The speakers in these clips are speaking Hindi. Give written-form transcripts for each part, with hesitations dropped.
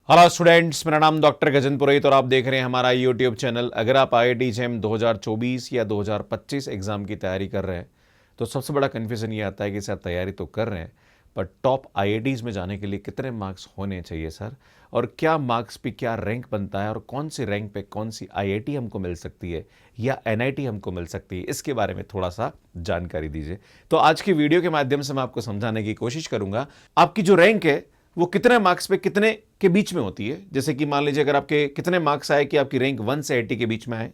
हेलो स्टूडेंट्स, मेरा नाम डॉक्टर गजेंद्र पुरोहित और आप देख रहे हैं हमारा यूट्यूब चैनल। अगर आप आईआईटी जेईई 2024 या 2025 एग्जाम की तैयारी कर रहे हैं तो सबसे बड़ा कन्फ्यूजन ये आता है कि सर तैयारी तो कर रहे हैं पर टॉप आईआईटीज में जाने के लिए कितने मार्क्स होने चाहिए सर, और क्या मार्क्स पे क्या रैंक बनता है और कौन सी रैंक पे कौन सी आईआईटी हमको मिल सकती है या एनआईटी हमको मिल सकती है, इसके बारे में थोड़ा सा जानकारी दीजिए। तो आज की वीडियो के माध्यम से मैं आपको समझाने की कोशिश करूंगा आपकी जो रैंक है वो कितने मार्क्स पे कितने के बीच में होती है। जैसे कि मान लीजिए अगर आपके कितने मार्क्स आए कि आपकी रैंक 1 से 80 के बीच में आए,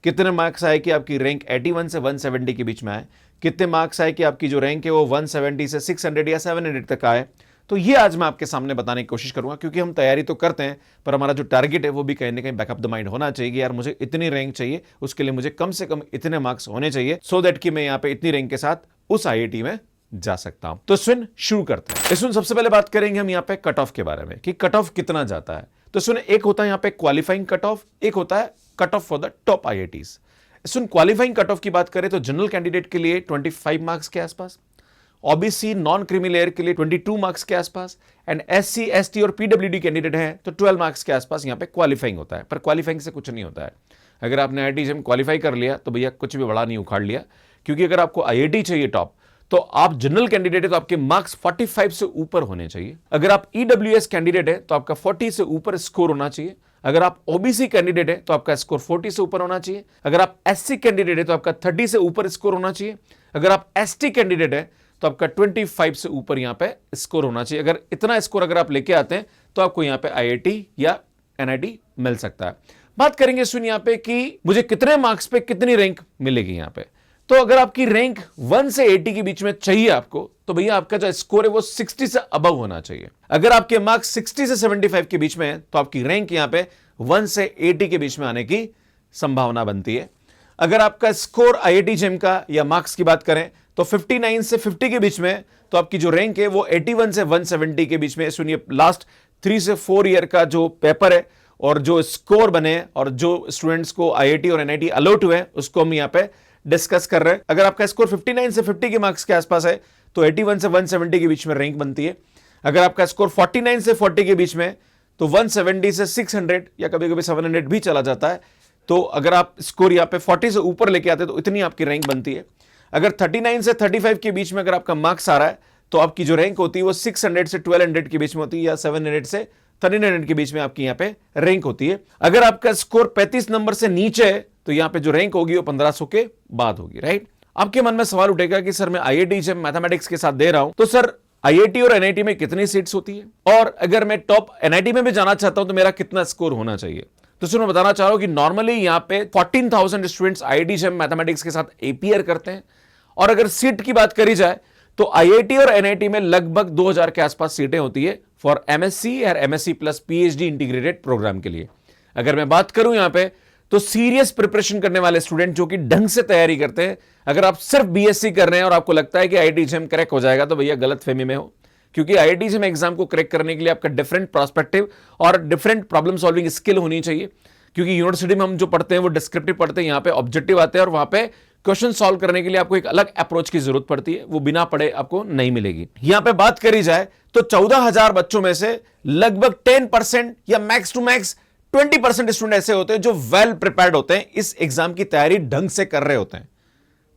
कितने मार्क्स आए कि आपकी रैंक 81 से 170 के बीच में आए, कितने मार्क्स आए कि आपकी जो रैंक है वो 170 से 600 या 700 तक आए। तो ये आज मैं आपके सामने बताने की कोशिश करूंगा, क्योंकि हम तैयारी तो करते हैं पर हमारा जो टारगेट है वो भी कहीं ना कहीं बैकअप द माइंड होना चाहिए कि यार मुझे इतनी रैंक चाहिए, उसके लिए मुझे कम से कम इतने मार्क्स होने चाहिए सो दैट कि मैं यहाँ पे इतनी रैंक के साथ उस आईआईटी में जा सकता हूं। तो सुन शुरू करते हैं। इस सबसे पहले बात करेंगे हम यहाँ पे कट ऑफ के बारे में कि कट ऑफ कितना जाता है। तो सुन, एक होता है यहाँ पे क्वालिफाइंग कट ऑफ, एक होता है cut off for the top IITs. Soon, qualifying cut off की बात करें तो जनरल कैंडिडेट के लिए 25 मार्क्स के आसपास, ओबीसी नॉन क्रीमी लेयर के लिए 22 मार्क्स के आसपास, एंड एससी एसटी और पीडब्ल्यूडी कैंडिडेट है तो 12 मार्क्स के आसपास यहाँ पे क्वालिफाइंग होता है। पर क्वालिफाइंग से कुछ नहीं होता है। अगर आपने आईआईटी जेईई क्वालिफाई कर लिया तो भैया कुछ भी बड़ा नहीं उखाड़ लिया, क्योंकि अगर आपको आईआईटी चाहिए टॉप तो आप जनरल कैंडिडेट है तो आपके मार्क्स 45 से ऊपर होने चाहिए। अगर आप ईडब्ल्यूएस कैंडिडेट है तो आपका 40 से ऊपर स्कोर होना चाहिए। अगर आप ओबीसी कैंडिडेट है तो आपका स्कोर 40 से ऊपर होना चाहिए। अगर आप एससी कैंडिडेट है तो आपका 30 से ऊपर स्कोर होना चाहिए। अगर आप एसटी कैंडिडेट है तो आपका 25 से ऊपर यहां पे स्कोर होना चाहिए। अगर इतना स्कोर अगर आप लेके आते हैं तो आपको यहां पे आईआईटी या एनआईटी मिल सकता है। बात करेंगे सुन यहां पे कि मुझे कितने मार्क्स पे कितनी रैंक मिलेगी यहां पे। तो अगर आपकी रैंक 1 से 80 के बीच में चाहिए आपको तो भैया आपका जो स्कोर है वो 60 से अबव होना चाहिए। अगर आपके मार्क्स 60 से 75 के बीच में है तो आपकी रैंक यहां पे 1 से 80 के बीच में आने की संभावना बनती है। अगर आपका स्कोर आईआईटी जेईई का या मार्क्स की बात करें तो 59 से 50 के बीच में तो आपकी जो रैंक है वो 81 से 170 के बीच में। सुनिए, लास्ट 3 से 4 ईयर का जो पेपर है और जो स्कोर बने और जो स्टूडेंट्स को आईआईटी और एनआईटी अलॉट हुए उसको हम यहां पे डिस्कस कर रहे हैं। अगर आपका स्कोर 59 से 50 के मार्क्स के आसपास है तो 81 से 170 के बीच में रैंक बनती है। अगर आपका स्कोर 49 से 40 के बीच में तो 170 से 600 या कभी कभी 700 भी चला जाता है। तो अगर आप स्कोर यहाँ पे 40 से ऊपर लेके आते तो इतनी आपकी रैंक बनती है। अगर 39 से 35 के बीच में अगर आपका मार्क्स आ रहा है तो आपकी जो रैंक होती है वो 600 से 1200 के बीच में होती है या 700 से 1300 के बीच में आपकी यहाँ पे रैंक होती है। अगर आपका स्कोर 35 नंबर से नीचे है तो यहां पे जो रैंक होगी वो 1500 के बाद होगी, राइट। आपके मन में सवाल उठेगा कि सर मैं आईआईटी जेईई मैथमेटिक्स के साथ दे रहा हूं तो सर आईआईटी और एनआईटी में कितनी सीट्स होती है, और अगर मैं टॉप एनआईटी में भी जाना चाहता हूं तो मेरा कितना स्कोर होना चाहिए। तो सर मैं बताना चाह रहा हूं कि नॉर्मली यहां पे 14,000 स्टूडेंट्स आईआईटी जेईई मैथमेटिक्स के साथ एपीआर करते हैं, और अगर सीट की बात करी जाए तो आईआईटी और एनआईटी में लगभग 2000 के आसपास सीटें होती है फॉर एमएससी और MSc plus PhD integrated programme के लिए। अगर मैं बात करूं यहां पे तो सीरियस प्रिपरेशन करने वाले स्टूडेंट जो कि ढंग से तैयारी करते हैं, अगर आप सिर्फ बीएससी कर रहे हैं और आपको लगता है कि आईआईटी जेईई क्रैक हो जाएगा तो भैया गलत फहमी में हो, क्योंकि आईआईटी जेईई एग्जाम को क्रैक करने के लिए आपका डिफरेंट पर्सपेक्टिव और डिफरेंट प्रॉब्लम सॉल्विंग स्किल होनी चाहिए। क्योंकि यूनिवर्सिटी में हम जो पढ़ते हैं वो डिस्क्रिप्टिव पढ़ते हैं, यहाँ पे ऑब्जेक्टिव आते हैं और वहां पे क्वेश्चन सॉल्व करने के लिए आपको एक अलग अप्रोच की जरूरत पड़ती है, वो बिना पढ़े आपको नहीं मिलेगी। यहां पे बात करी जाए तो 14,000 बच्चों में से लगभग 10% या मैक्स टू मैक्स 20% स्टूडेंट ऐसे होते हैं जो वेल प्रिपेयर्ड होते हैं, इस एग्जाम की तैयारी ढंग से कर रहे होते हैं।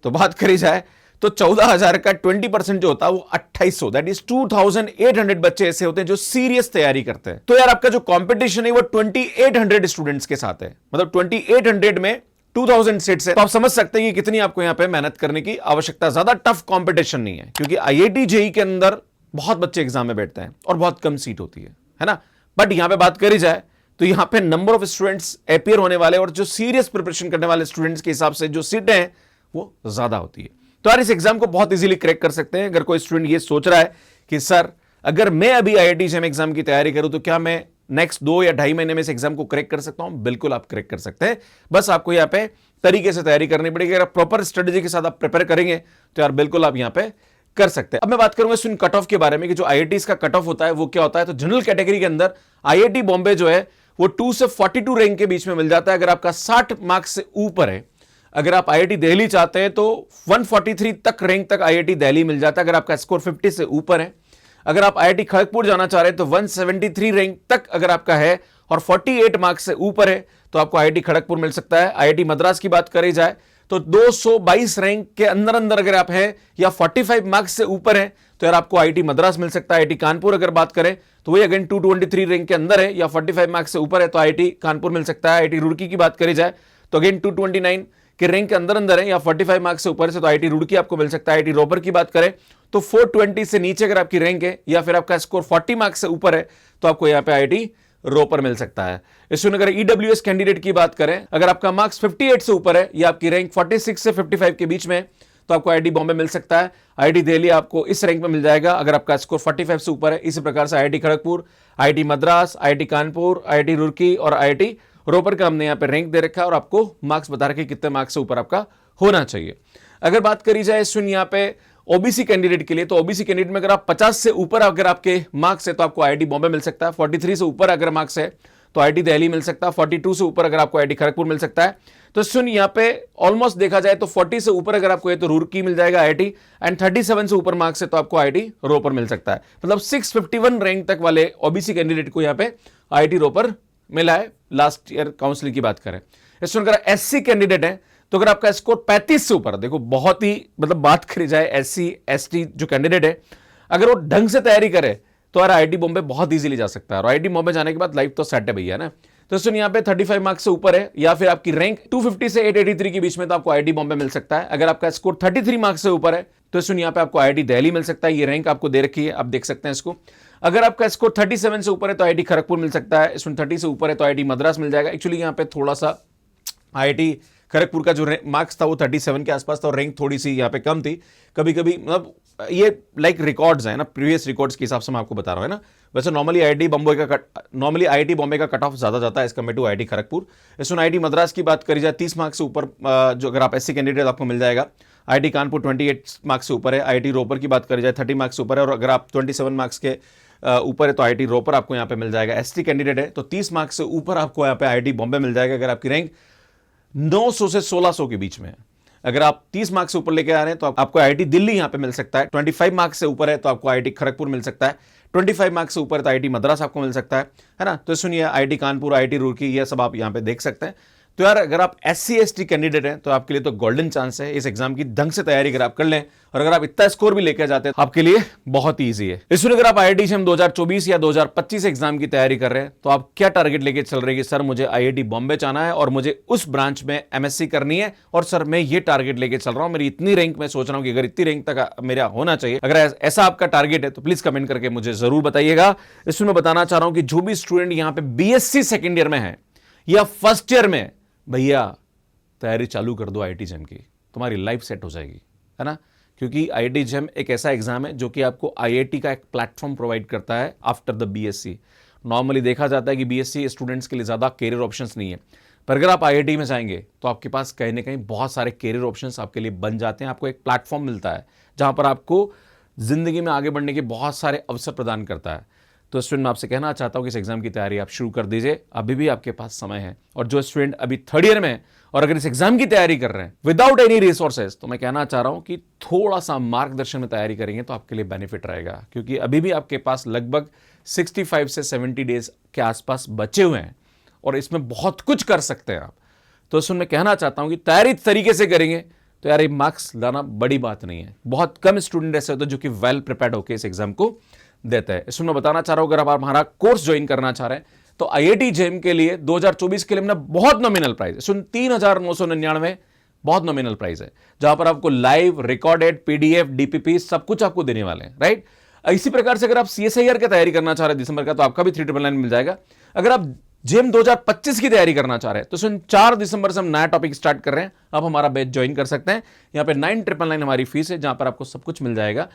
तो बात करी जाए तो 14,000 का 20% जो होता है वो 2800, दैट इज 2,800 बच्चे ऐसे होते हैं जो सीरियस तैयारी करते हैं। तो यार आपका जो कंपटीशन है वो 2,800 स्टूडेंट्स के साथ है, मतलब 2,800 में 2,000 सीट्स है। तो आप समझ सकते हैं कि कितनी आपको यहां पे मेहनत करने की आवश्यकता। ज्यादा टफ कंपटीशन नहीं है, क्योंकि आईआईटी जेईई के अंदर बहुत बच्चे एग्जाम में बैठते हैं और बहुत कम सीट होती है ना। बट यहां पे बात करी जाए तो यहां पे नंबर ऑफ स्टूडेंट्स अपीयर होने वाले और जो सीरियस प्रिपरेशन करने वाले स्टूडेंट्स के हिसाब से जो सीटें हैं वो ज्यादा होती है। तो यार इस एग्जाम को बहुत इजीली क्रैक कर सकते हैं। अगर कोई स्टूडेंट ये सोच रहा है कि सर अगर मैं अभी आईआईटी जेईई एग्जाम की तैयारी करूं तो क्या मैं नेक्स्ट 2 या 2.5 महीने में इस एग्जाम को क्रैक कर सकता हूं, बिल्कुल आप क्रैक कर सकते हैं। बस आपको यहां पे तरीके से तैयारी करनी पड़ेगी। अगर प्रॉपर स्ट्रेटेजी के साथ आप प्रिपेयर करेंगे तो यार बिल्कुल आप यहां पे कर सकते हैं। अब मैं बात करूंगा सुन कट ऑफ के बारे में कि जो आईआईटीज का कट ऑफ होता है वो क्या होता है। तो जनरल कैटेगरी के अंदर आईआईटी बॉम्बे जो है वो 2 से 42 रैंक के बीच में मिल जाता है अगर आपका 60 मार्क्स से ऊपर है। अगर आप आईआईटी दिल्ली चाहते हैं तो 143 तक रैंक तक आईआईटी दिल्ली मिल जाता है अगर आपका स्कोर 50 से ऊपर है। अगर आप आईआईटी खड़गपुर जाना चाह रहे हैं तो 173 रैंक तक अगर आपका है और 48 मार्क्स से ऊपर है तो आपको आईआईटी खड़गपुर मिल सकता है। आईआईटी मद्रास की बात करी जाए तो 222 रैंक के अंदर अंदर अगर आप हैं या 45 मार्क्स से ऊपर है तो यार आपको आईआईटी मद्रास मिल सकता है। आईआईटी कानपुर अगर बात करें तो वही अगेन 223 रैंक के अंदर है या 45 मार्क्स से ऊपर है तो आईआईटी कानपुर मिल सकता है। आईआईटी रुड़की की बात करी जाए तो अगेन 229 के रैंक के अंदर अंदर है या 45 मार्क्स से ऊपर से तो आईआईटी रुड़की आपको मिल सकता है। आईआईटी रोपर की बात करें तो 420 से नीचे अगर आपकी रैंक है या फिर आपका स्कोर 40 मार्क्स से ऊपर है तो आपको यहां पे आईआईटी रोपर मिल सकता है। इसमें अगर ईडब्ल्यूएस कैंडिडेट की बात करें, अगर आपका मार्क्स 58 से ऊपर है या आपकी रैंक 46 से 55 के बीच में तो आपको आईआईटी बॉम्बे मिल सकता है। आईआईटी दिल्ली आपको इस रैंक में मिल जाएगा अगर आपका स्कोर 45 से ऊपर है। इसी प्रकार से IIT Kharagpur, IIT Madras, IIT Kanpur, IIT Roorkee और आईआईटी रोपर का हमने यहाँ पे रैंक दे रखा है और आपको मार्क्स बता रखे कितने मार्क्स से ऊपर आपका होना चाहिए। अगर बात करी जाए सुन यहाँ पे ओबीसी कैंडिडेट के लिए तो ओबीसी कैंडिडेट में अगर आप 50 से ऊपर अगर आपके मार्क्स है तो आपको आईआईटी बॉम्बे मिल सकता है। 43 से ऊपर अगर मार्क्स है तो आईआईटी दिल्ली मिल सकता है। 42 से ऊपर अगर आपको आईआईटी खड़गपुर मिल सकता है। तो सुन यहाँ पे ऑलमोस्ट देखा जाए तो 40 से ऊपर अगर आपको है तो रुड़की मिल जाएगा आईआईटी एंड 37 से ऊपर मार्क्स है तो आपको आईआईटी रोपर मिल सकता है। मतलब 651 रैंक तक वाले ओबीसी कैंडिडेट को यहाँ पे आईआईटी रोपर मिला है लास्ट ईयर काउंसलिंग की बात करें। इसमें अगर एससी कैंडिडेट है तो अगर आपका स्कोर 35 से ऊपर, देखो बहुत ही मतलब बात करी जाए एससी एसटी जो कैंडिडेट है अगर वो ढंग से तैयारी करे तो यार आईआईटी बॉम्बे बहुत इजीली जा सकता है और आईआईटी बॉम्बे जाने के बाद लाइफ तो सेट है भैया ना। तो सुन यहाँ पे 35 मार्क्स से ऊपर है या फिर आपकी रैंक 250 से 883 के बीच में तो आपको आईआईटी बॉम्बे मिल सकता है। अगर आपका स्कोर 33 मार्क्स से ऊपर है तो सुन यहाँ पे आपको आईआईटी दिल्ली मिल सकता है। ये रैंक आपको दे रखी है, आप देख सकते हैं इसको। अगर आपका स्कोर 37 से ऊपर है तो आईआईटी खड़गपुर मिल सकता है। इसमें 30 से ऊपर है तो आईआईटी मद्रास मिल जाएगा। एक्चुअली यहाँ पे थोड़ा सा आईआईटी खड़गपुर का जो मार्क्स था वो 37 के आसपास था और रैंक थोड़ी सी यहाँ पे कम थी। कभी कभी मतलब ये लाइक रिकॉर्ड्स है ना, प्रीवियस रिकॉर्ड्स के हिसाब से मैं आपको बता रहा हूँ है ना। वैसे नॉर्मली आईआईटी बॉम्बे का कट ऑफ ज्यादा जाता है as compare to IIT Kharagpur. इसमें आईआईटी मद्रास की बात करी जाए 30 मार्क्स से ऊपर जो अगर आप एससी कैंडिडेट आपको मिल जाएगा। आईआईटी कानपुर 28 मार्क्स से ऊपर है। आईआईटी रोपर की बात करी जाए 30 मार्क्स से ऊपर है और अगर आप 27 मार्क्स के ऊपर है तो आईआईटी रोपर आपको यहाँ पे मिल जाएगा। एसटी कैंडिडेट है तो 30 मार्क्स से ऊपर आपको यहाँ पे आईआईटी बॉम्बे मिल जाएगा अगर आपकी रैंक 900 से 1600 के बीच में है। अगर आप 30 मार्क्स से ऊपर लेके आ रहे हैं तो आपको आईआईटी दिल्ली यहां पे मिल सकता है। 25 मार्क्स से ऊपर है तो आपको आईआईटी खड़गपुर मिल सकता है। 25 मार्क्स से ऊपर है तो आईआईटी मद्रास आपको मिल सकता है ना। तो सुनिए आईआईटी कानपुर, आईआईटी रुड़की ये सब आप यहां पे देख सकते हैं। तो यार अगर आप एससी एसटी कैंडिडेट हैं तो आपके लिए तो गोल्डन चांस है। इस एग्जाम की ढंग से तैयारी अगर आप कर लें और अगर आप इतना स्कोर भी लेकर जाते हैं तो आपके लिए बहुत ईजी है। इसमें अगर आप आईआईटी जेईई 2024 या 2025 एग्जाम की तैयारी कर रहे हैं तो आप क्या टारगेट लेके चल रहे हैं कि सर मुझे आईआईटी बॉम्बे जाना है और मुझे उस ब्रांच में एमएससी करनी है और सर मैं ये टारगेट लेके चल रहा हूं, मेरी इतनी रैंक मैं सोच रहा हूं कि अगर इतनी रैंक तक मेरा होना चाहिए। अगर ऐसा आपका टारगेट है तो प्लीज कमेंट करके मुझे जरूर बताइएगा। इसमें मैं बताना चाह रहा हूं कि जो भी स्टूडेंट यहां पे बीएससी सेकेंड ईयर में है या फर्स्ट ईयर में, भैया तैयारी चालू कर दो आईआईटी जेईई की, तुम्हारी लाइफ सेट हो जाएगी है ना। क्योंकि आईआईटी जेईई एक ऐसा एग्जाम है जो कि आपको आईआईटी का एक प्लेटफॉर्म प्रोवाइड करता है आफ्टर द बीएससी। नॉर्मली देखा जाता है कि बीएससी स्टूडेंट्स के लिए ज़्यादा कैरियर ऑप्शंस नहीं है, पर अगर आप आईआईटी में जाएंगे तो आपके पास कहीं ना कहीं बहुत सारे कैरियर ऑप्शंस आपके लिए बन जाते हैं। आपको एक प्लेटफॉर्म मिलता है जहाँ पर आपको ज़िंदगी में आगे बढ़ने के बहुत सारे अवसर प्रदान करता है। तो स्टूडेंट मैं आपसे कहना चाहता हूँ कि इस एग्जाम की तैयारी आप शुरू कर दीजिए, अभी भी आपके पास समय है। और जो स्टूडेंट अभी थर्ड ईयर में है और अगर इस एग्जाम की तैयारी कर रहे हैं विदाउट एनी रिसोर्सेज, तो मैं कहना चाह रहा हूं कि थोड़ा सा मार्गदर्शन में तैयारी करेंगे तो आपके लिए बेनिफिट रहेगा। क्योंकि अभी भी आपके पास लगभग 65 से 70 डेज के आसपास बचे हुए हैं और इसमें बहुत कुछ कर सकते हैं आप। तो इसमें मैं कहना चाहता हूं कि तैयारी तरीके से करेंगे तो यार ये मार्क्स लाना बड़ी बात नहीं है। बहुत कम स्टूडेंट ऐसे होते हैं जो कि वेल प्रिपेयर्ड होकर इस एग्जाम को देते हैं। इसमें मैं बताना चाह रहा हूं अगर आप हमारा कोर्स ज्वाइन करना चाह रहे हैं तो आईआईटी जेईई के लिए 2024 के लिए हमने बहुत नॉमिनल प्राइस है। सुन 3,999 बहुत नॉमिनल प्राइस है, जहां पर आपको लाइव रिकॉर्डेड पीडीएफ डीपीपी सब कुछ आपको देने वाले हैं, राइट। इसी प्रकार से अगर आप सीएसआईआर की तैयारी करना चाह रहे हैं दिसंबर का तो आपका भी 399 मिल जाएगा। अगर आप जेईई 2025 की तैयारी करना चाह रहे हैं तो सुन 4 दिसंबर से हम नया टॉपिक स्टार्ट कर रहे हैं, आप हमारा बैच ज्वाइन कर सकते हैं। यहां पे 999 हमारी फीस है, जहां पर आपको सब कुछ मिल जाएगा।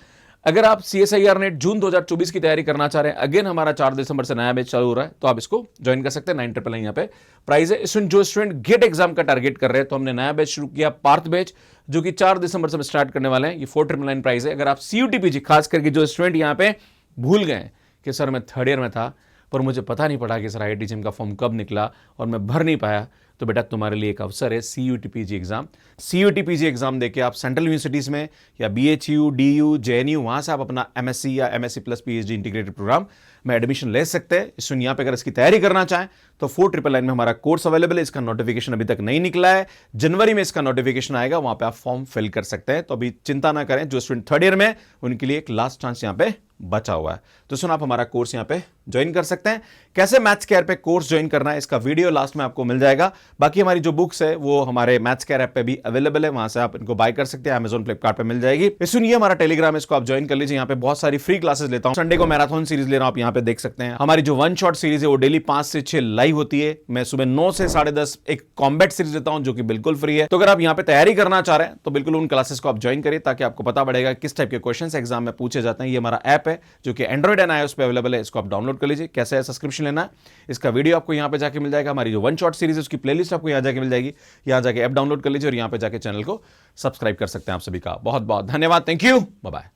अगर आप सीएसआईआर नेट जून 2024 की तैयारी करना चाह रहे हैं, अगेन हमारा 4 दिसंबर से नया बैच चालू हो रहा है, तो आप इसको ज्वाइन कर सकते हैं। 999 यहाँ पे प्राइस है। इसमें जो स्टूडेंट गेट एग्जाम का टारगेट कर रहे हैं तो हमने नया बैच शुरू किया पार्थ बैच, जो कि 4 दिसंबर से हम स्टार्ट करने वाले हैं। ये 499 प्राइस है। अगर आप सीयूटीपीजी खास करके जो स्टूडेंट यहाँ पे भूल गए कि सर मैं थर्ड ईयर में था पर मुझे पता नहीं पड़ा कि सर आईआईटी जेईई का फॉर्म कब निकला और मैं भर नहीं पाया, तो बेटा तुम्हारे लिए एक अवसर है CUT-PG एग्जाम। CUT-PG एग्जाम देके आप सेंट्रल यूनिवर्सिटीज में या BHU, DU, JNU वहां से आप अपना MSc या MSc plus PhD integrated programme में एडमिशन ले सकते हैं। इस यहाँ पे अगर इसकी तैयारी करना चाहें तो 4999 में हमारा कोर्स अवेलेबल है। इसका नोटिफिकेशन अभी तक नहीं निकला है, जनवरी में इसका नोटिफिकेशन आएगा, वहां पे आप फॉर्म फिल कर सकते हैं। तो अभी चिंता ना करें, जो स्टूडेंट थर्ड ईयर में उनके लिए एक लास्ट चांस यहाँ पे बचा हुआ है। तो सुन, आप हमारा कोर्स यहाँ पे ज्वाइन कर सकते हैं। कैसे मैथ्स केयर पे कोर्स ज्वाइन करना है इसका वीडियो लास्ट में आपको मिल जाएगा। बाकी हमारी जो बुक्स है वो हमारे मैथ्स केयर ऐप पे भी अवेलेबल है, वहां से आप इनको बाय कर सकते हैं। Amazon, फ्लिपकार्ट पे मिल जाएगी। सुनिए, हमारा टेलीग्राम, इसको आप ज्वाइन कर लीजिए। यहाँ पे बहुत सारी फ्री क्लासेस लेता हूँ। संडे को मैराथन सीरीज ले रहा हूं, आप यहाँ पे देख सकते हैं। हमारी जो वन शॉट सीरीज है वो डेली 5 से 6 लाइव होती है। मैं सुबह 9 से 10:30 एक कॉम्बैट सीरीज लेता हूं जो कि बिल्कुल फ्री है। तो अगर आप यहाँ पे तैयारी करना चाह रहे हैं तो बिल्कुल उन क्लासेस को आप ज्वाइन करिए, ताकि आपको पता पड़ेगा किस टाइप के क्वेश्चन एग्जाम में पूछे जाते हैं। ये हमारा ऐप है जो कि एंड्रॉइड एंड iOS पे अवेलेबल है, इसको आप डाउनलोड कर लीजिए। कैसे है सब्सक्रिप्शन लेना है इसका वीडियो आपको यहाँ पे जाके मिल जाएगा। हमारी जो वन शॉट सीरीज है उसकी प्लेलिस्ट आपको यहाँ जाके मिल जाएगी। यहाँ जाके ऐप डाउनलोड कर लीजिए और यहाँ पे जाके चैनल को सब्सक्राइब कर सकते हैं। आप सभी का बहुत बहुत धन्यवाद। Thank you, bye bye.